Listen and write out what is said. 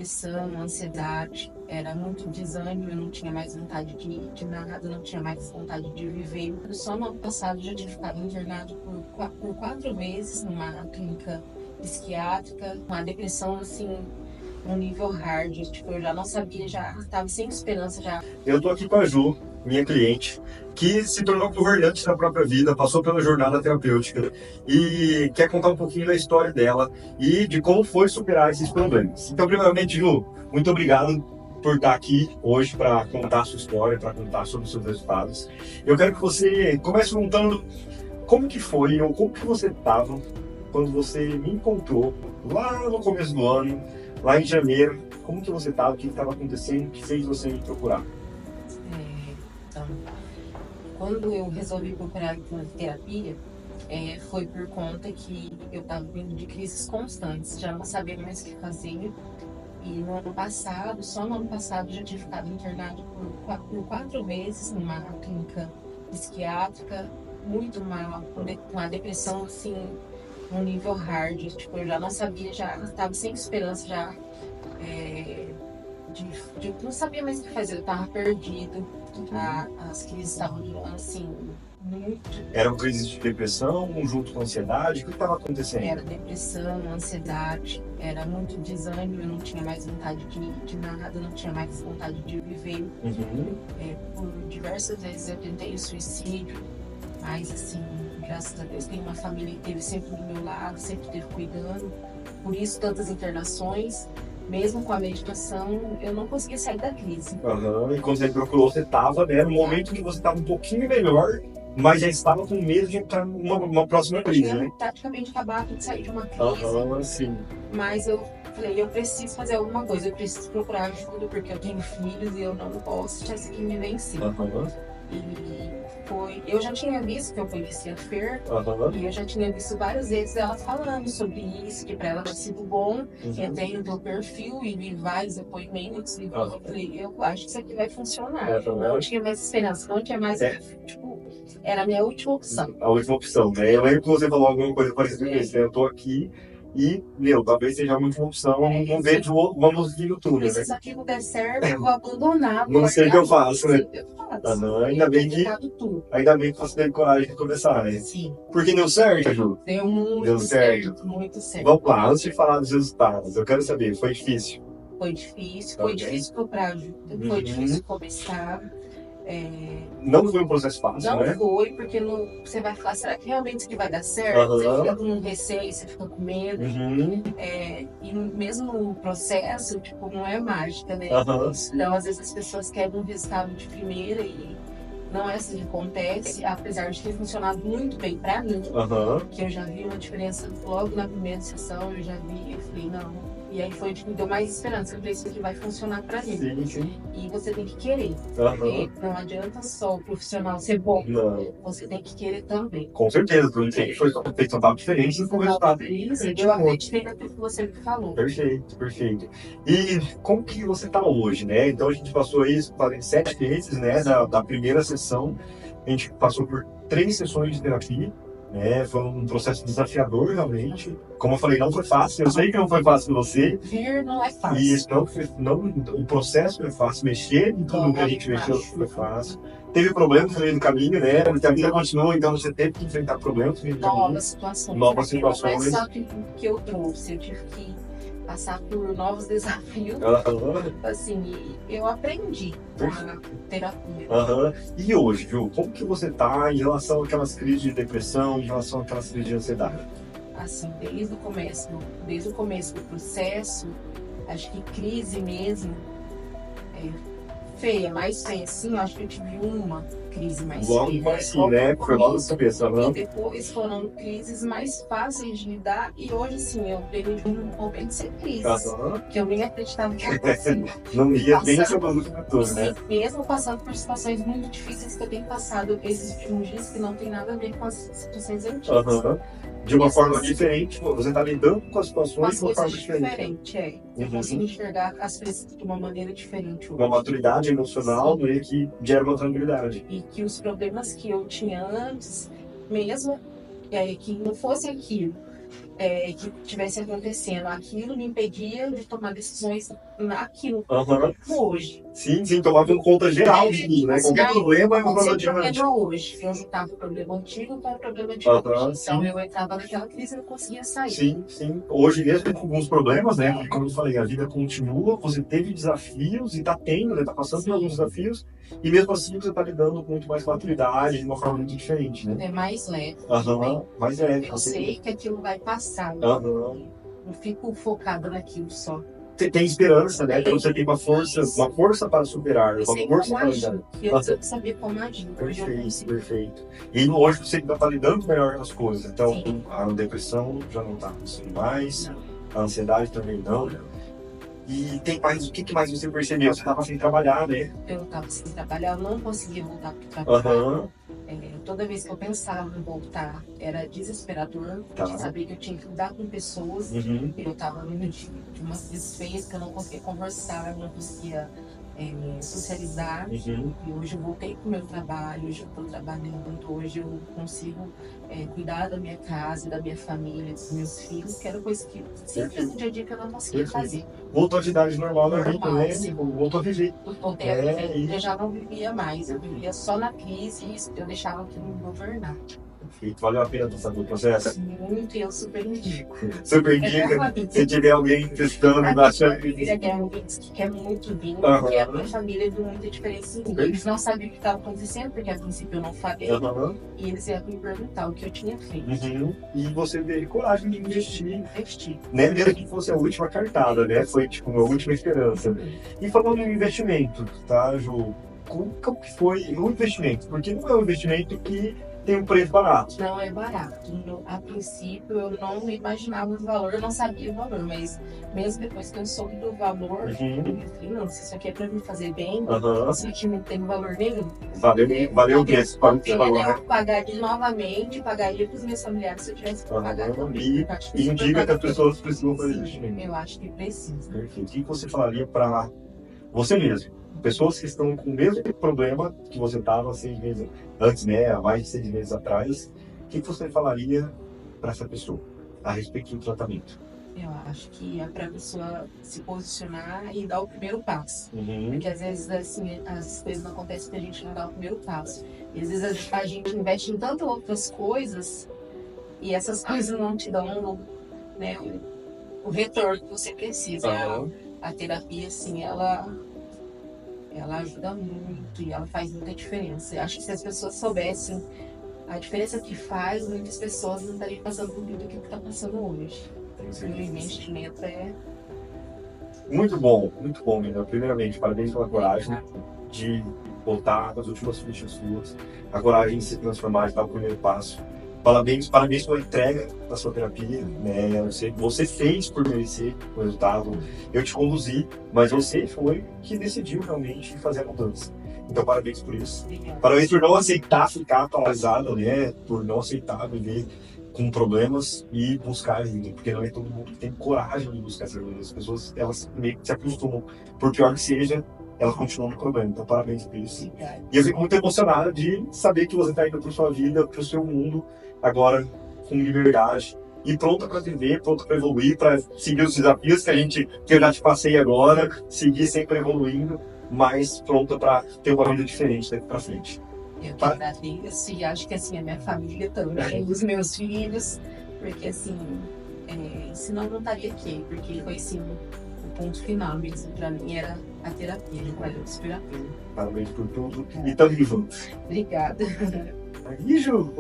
depressão, ansiedade, era muito desânimo, eu não tinha mais vontade de nada, não tinha mais vontade de viver. Só no ano passado já tinha ficado internado por 4 meses numa clínica psiquiátrica, uma depressão assim, um nível hard, tipo, eu já não sabia, já estava sem esperança já. Eu tô aqui com a Ju, minha cliente, que se tornou governante da própria vida, passou pela jornada terapêutica e quer contar um pouquinho da história dela e de como foi superar esses problemas. Então, primeiramente, Ju, muito obrigado por estar aqui hoje para contar a sua história, para contar sobre os seus resultados. Eu quero que você comece contando como que foi ou como que você estava quando você me encontrou lá no começo do ano, lá em janeiro. Como que você estava, o que estava acontecendo, o que fez você me procurar? Então, quando eu resolvi procurar terapia, foi por conta que eu estava vindo de crises constantes, já não sabia mais o que fazer. E no ano passado, só no ano passado, já tinha ficado internado por 4 meses numa clínica psiquiátrica, muito mal, com uma depressão assim, um nível hard. Tipo, eu já não sabia, já estava sem esperança, já não sabia mais o que fazer, eu estava perdido. As crises estavam durando assim, muito. Eram crises de depressão, junto com ansiedade? O que estava acontecendo? Era depressão, ansiedade, era muito desânimo, eu não tinha mais vontade de nada, não tinha mais vontade de viver. Por diversas vezes eu tentei o suicídio, mas assim, graças a Deus tem uma família que esteve sempre do meu lado, sempre esteve cuidando. Por isso tantas internações, mesmo com a medicação, eu não conseguia sair da crise. E quando você procurou, você estava, né, no momento que você estava um pouquinho melhor, mas já estava com medo de entrar numa próxima crise, né? Eu tinha praticamente acabado de sair de uma crise, Sim. mas eu falei, eu preciso fazer alguma coisa, eu preciso procurar ajuda, porque eu tenho filhos e eu não posso deixar isso aqui me vencer. E eu já tinha visto que eu conhecia a Fer, e eu já tinha visto várias vezes ela falando sobre isso, que pra ela tinha sido bom. Entrei no teu perfil e vi vários depoimentos, e eu falei, eu acho que isso aqui vai funcionar. Não tinha mais esperança, não tinha mais, tipo, era a minha última opção. A última opção, né? Eu lembro que você falou alguma coisa parecida com isso, né? Eu tô aqui e, talvez seja a última opção, vamos ver, vamos vir no túnel, Se né? isso aqui não der certo, eu vou abandonar. Não sei o que eu faço, né? Ainda bem que você teve coragem de começar, né? Sim. Porque deu certo, Ju? Deu muito Deu certo. muito certo. Vamos lá, antes de falar dos resultados, eu quero saber, foi difícil? Foi difícil procurar ajuda, foi difícil começar. Não foi um processo fácil, não né? foi, porque você vai falar, será que realmente isso aqui vai dar certo? Você fica com receio, você fica com medo. E mesmo no processo, tipo, não é mágica, né? Então, às vezes as pessoas querem um resultado de primeira e não é assim que acontece, apesar de ter funcionado muito bem pra mim, que eu já vi uma diferença logo na primeira sessão, eu já vi, eu falei, não. E aí foi o que me deu mais esperança, eu falei, isso aqui vai funcionar pra mim. Sim. E você tem que querer, porque não adianta só o profissional ser bom, você tem que querer também. Com certeza, porque foi feito um papo diferente com o resultado. Eu acreditei naquilo que você me falou. Perfeito. E como que você está hoje, né? Então a gente passou isso, 7 meses, né, da primeira sessão, a gente passou por 3 sessões de terapia, né? Foi um processo desafiador, realmente. Como eu falei, não foi fácil. Eu sei que não foi fácil para você. Vir não é fácil. E isso o processo não é fácil. Mexer em tudo que a gente mexeu não foi fácil. Teve problemas no meio do caminho, né? A vida continua, então você teve que enfrentar problemas no meio do caminho. Novas situações. Não é só que eu trouxe, eu tive que passar por novos desafios. Assim, eu aprendi com a terapia. E hoje, Ju, como que você tá em relação àquelas crises de depressão, em relação àquelas crises de ansiedade? Assim, desde o começo do processo, acho que crise mesmo, mais feia, assim, eu acho que eu tive uma crise mais feia. Logo assim, né? Foi logo no começo, E depois foram crises mais fáceis de lidar, e hoje, assim, eu venho de um momento sem crise, que eu nem acreditava que era assim. Não ia nem essa tudo, né? Mesmo passando por situações muito difíceis que eu tenho passado esses últimos dias, que não tem nada a ver com as situações antigas. De uma forma diferente, você está lidando com as situações de uma forma diferente. Eu consigo enxergar as coisas de uma maneira diferente. Uma maturidade emocional, né, que gera uma tranquilidade. E que os problemas que eu tinha antes, mesmo que não fosse aquilo, que tivesse acontecendo aquilo me impedia de tomar decisões naquilo. Aham. Hoje. Sim, tomava em conta geral de tudo, né? Qualquer problema é um problema adiante. Hoje. Eu juntava o problema antigo com o problema de Aham, hoje. Então sim. eu entrava naquela crise e não conseguia sair. Sim. Hoje mesmo com alguns problemas, né? Porque, como eu falei, a vida continua, você teve desafios e tá tendo, né? Tá passando por alguns desafios, e mesmo assim você tá lidando com muito mais maturidade, de uma forma muito diferente, né? É mais leve. Aham, mais leve. Eu sei que aquilo vai passar. Aham. Não fico focada naquilo só. Você tem esperança, né? Então você tem uma força para superar, uma força para lidar. E eu preciso saber como agir. Perfeito. E hoje você ainda está lidando melhor com as coisas. Então, a depressão já não está acontecendo mais, a ansiedade também não. E tem mais, o que mais você percebeu? Você estava sem trabalhar, né? Eu estava sem trabalhar, eu não conseguia voltar para o trabalho. Aham. Toda vez que eu pensava em voltar, era desesperador, de saber que eu tinha que lidar com pessoas. Eu estava vindo de umas desfeias que eu não conseguia conversar, não conseguia socializar. E hoje eu voltei para o meu trabalho, hoje eu estou trabalhando, hoje eu consigo cuidar da minha casa, da minha família, dos meus filhos, que era coisa que sempre no dia a dia que eu não conseguia fazer. Voltou à atividade normal na vida, né? Voltou a viver. Voltei a viver. Eu já não vivia mais, eu vivia só na crise e eu deixava aquilo me governar. Perfeito. Valeu a pena passar pelo processo? Muito, e eu super indico. Super indica. Se tiver alguém testando, achando que quer muito vir, porque a minha família viu muita diferença em mim. Eles não sabiam o que estava acontecendo, porque a princípio eu não falei. E eles iam me perguntar o que eu tinha feito. E você teve coragem de investir. Né? Mesmo que fosse a última cartada, né? Foi tipo a última esperança. E falando em investimento, tá, Ju? Como que foi o investimento? Porque não é um investimento que tem um preço barato. Não é barato. A princípio eu não imaginava o valor, eu não sabia o valor, mas mesmo depois que eu soube do valor, eu falei, não, se isso aqui é pra me fazer bem, isso aqui não tem valor nenhum. Valeu o preço para esse valor, né? Eu pagaria novamente, pagaria para os meus familiares se eu tivesse que pagar também. E indica que as pessoas precisam fazer investimento. Eu acho que precisa. Perfeito. O que você falaria para você mesmo? Pessoas que estão com o mesmo problema que você estava 6 meses antes, né? Há mais de 6 meses atrás. O que você falaria para essa pessoa a respeito do tratamento? Eu acho que é para a pessoa se posicionar e dar o primeiro passo. Porque às vezes assim, as coisas não acontecem porque a gente não dá o primeiro passo. E às vezes a gente investe em tantas outras coisas e essas coisas não te dão, né, o retorno que você precisa. A terapia, assim, ela ajuda muito e ela faz muita diferença. Eu acho que se as pessoas soubessem a diferença que faz, muitas pessoas não estariam passando por tudo que está passando hoje. O investimento é... Muito bom, menina. Primeiramente, parabéns pela coragem de voltar com as últimas fichas suas, a coragem de se transformar, de dar o primeiro passo. Parabéns pela entrega da sua terapia, né? Você fez por merecer o resultado. Eu te conduzi, mas você foi que decidiu realmente fazer a mudança. Então, parabéns por isso. Parabéns por não aceitar ficar paralisado, né? Por não aceitar viver com problemas e buscar ajuda, porque não é todo mundo que tem coragem de buscar essa ajuda. As pessoas, elas meio que se acostumam, por pior que seja, elas continuam no problema. Então, parabéns por isso. E eu fico muito emocionado de saber que você está indo para sua vida, para o seu mundo, agora com liberdade e pronta para viver, pronta para evoluir, para seguir os desafios que eu já te passei agora, seguir sempre evoluindo, mas pronta para ter uma vida diferente daqui para frente. Eu que agradeço e acho que assim a minha família também, os meus filhos, porque assim, senão não estaria aqui, porque foi assim o ponto final mesmo para mim era a terapia, valeu super a pena. Parabéns por tudo e tamo junto. Obrigada. Aí, Ju,